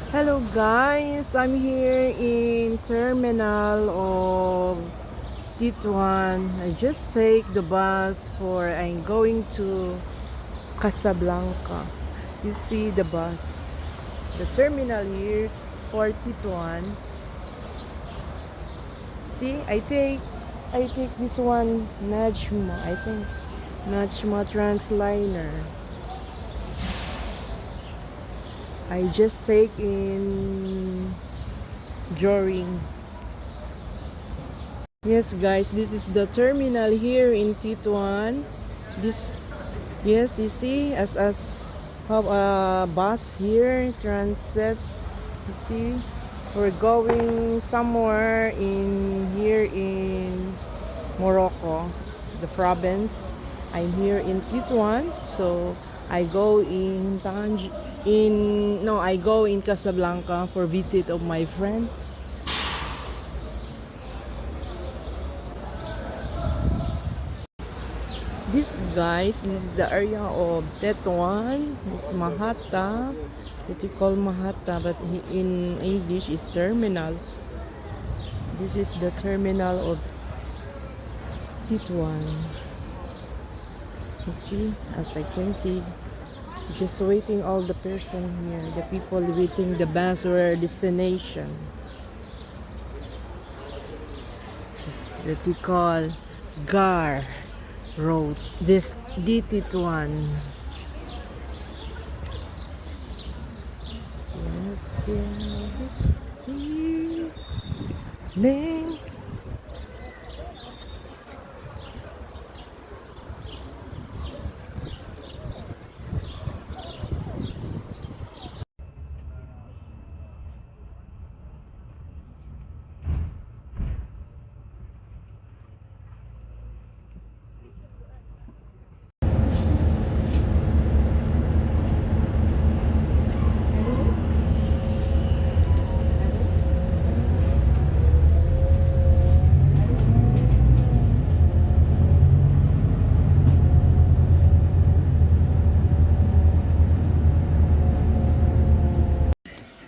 Hello guys, I'm here in terminal of Tituan. I just take the bus for I'm going to Casablanca. You see the bus, the terminal here for Tituan. See, I take this one Najma, I think Najma Transliner. I just take in Joring. Yes guys, this is the terminal here in Tituan. This, yes, you see, as have a bus here, transit. You see, we're going somewhere in here in Morocco, the province. I'm here in Tituan, so I go in I go in Casablanca for visit of my friend. This guys, this is the area of Tetuan. This Mahata, that we call Mahata, but in English is terminal. This is the terminal of Tetuan. You see, as I can see, just waiting all the person here, the people waiting the bus or destination. This is that we call Gar Road. This DT1. Yes, yeah, see, name.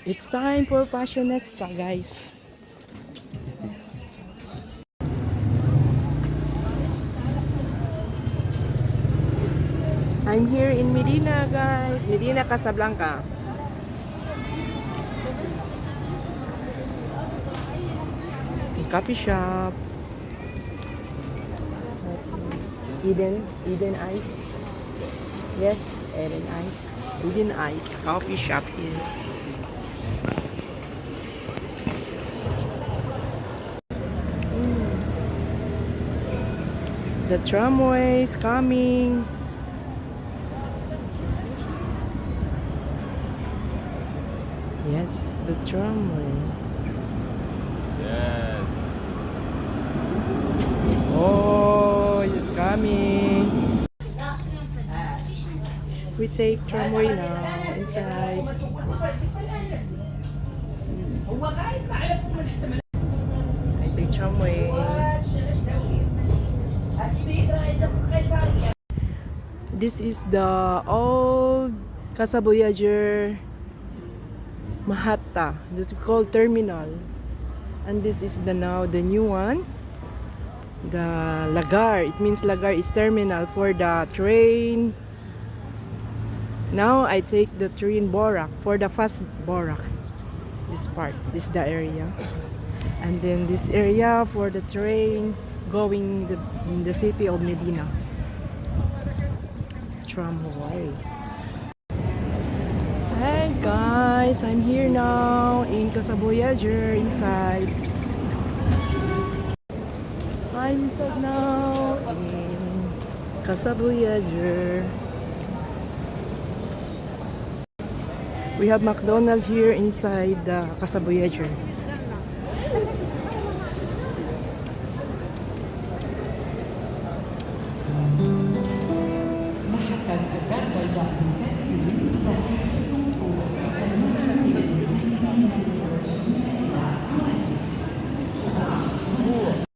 It's time for Passionista, guys. I'm here in Medina, guys. Medina, Casablanca. Coffee shop. Eden Ice. Yes, Eden Ice. Eden Ice coffee shop here. The tramway is coming. Yes, the tramway. Yes. Oh, it's coming. We take tramway now inside. I take tramway. This is the old Casa Voyager Mahata, that's called terminal. And this is now the new one. The Lagar, it means Lagar is terminal for the train. Now I take the train Borak for the fast Borak. This part, this is the area. And then this area for the train going in the city of Medina. Tramway. Hey guys, I'm here now in Casa Voyager inside. I'm inside now in Casa Voyager. We have McDonald's here inside the Casa Voyager.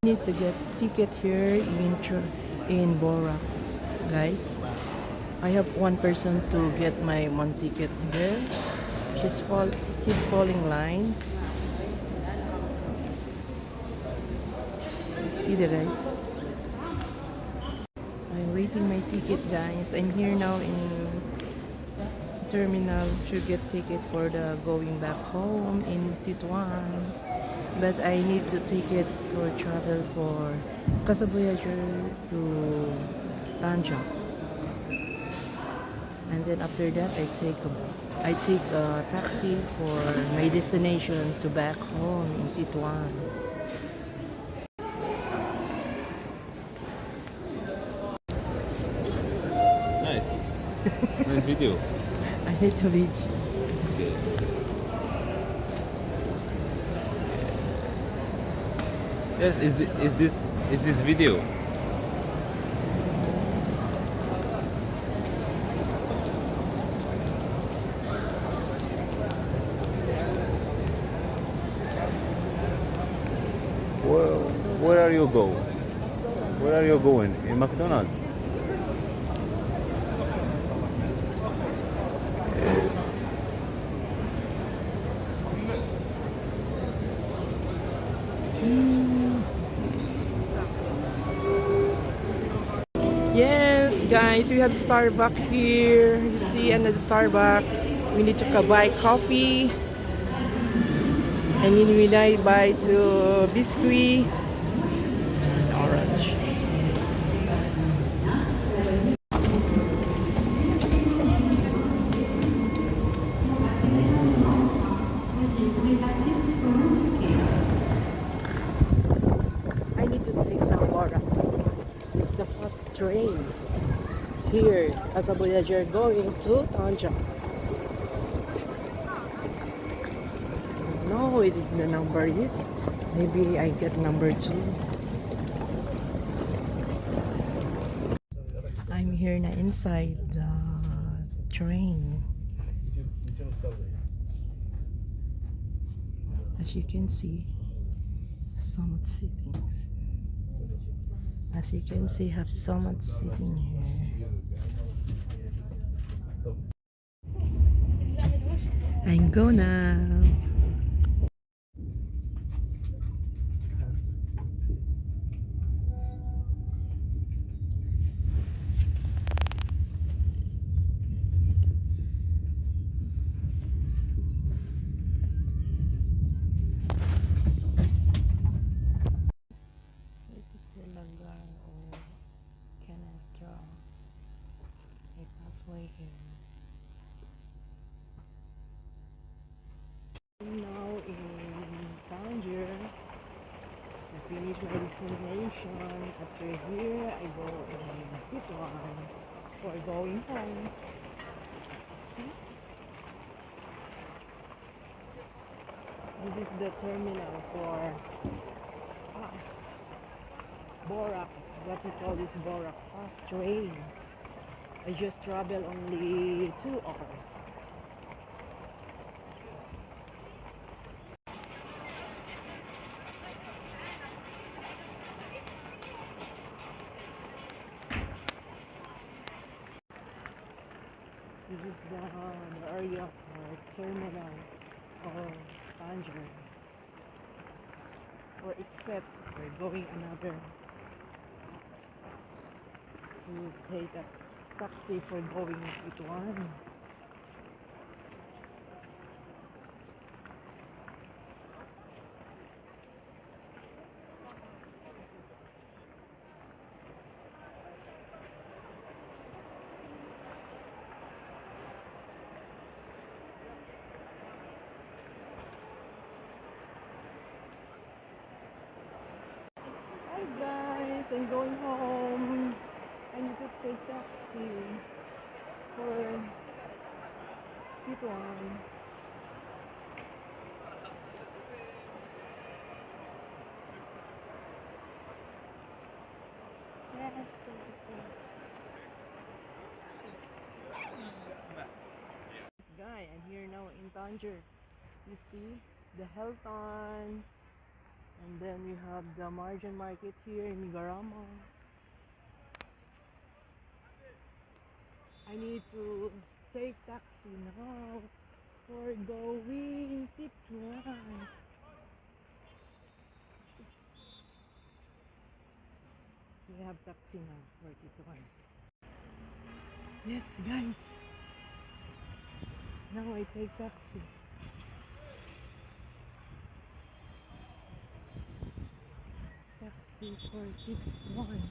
Need to get ticket here in Bora, guys. I have one person to get my one ticket here. She's fall. He's falling line. See the guys. I'm waiting my ticket, guys. I'm here now in terminal to get ticket for the going back home in Tituan. But I need to ticket for travel for Casablanca to Tanja. And then after that I take a taxi for my destination to back home in Tituan. Nice. Nice video. I need to reach. Okay. Yes, is this video? Where, where are you go? Where are you going? In McDonald's? Yes, guys, we have Starbucks here. You see, and at Starbucks, we need to buy coffee. And then we need to buy two biscuit and orange. I need to take Nambora. It's the first train here as a Voyager going to Tanja. No, it is the number is. Maybe I get number 2. I'm here na inside the train. As you can see, so much sittings. As you can see, have so much sitting here. I'm go now. This is the lugar or Kenneth Draw. A pathway here. Now in Tangier, I finish my destination. After here, I go in Tituan for going home. See? This is the terminal for us. Borak, what we call this Borak fast train. I just travel only 2 hours. This is the area for terminal or Tangier. Or except we're going another to take a taxi for going to one. Hi guys, I'm going home. I need to take taxi for Tituan. Yes. Guy, I'm here now in Tangier. You see the Hilton, and then we have the margin market here in Migarama. I need to take taxi now for going Tituan. We have taxi now for Tituan. Yes, guys. Now I take taxi. Taxi for Tituan.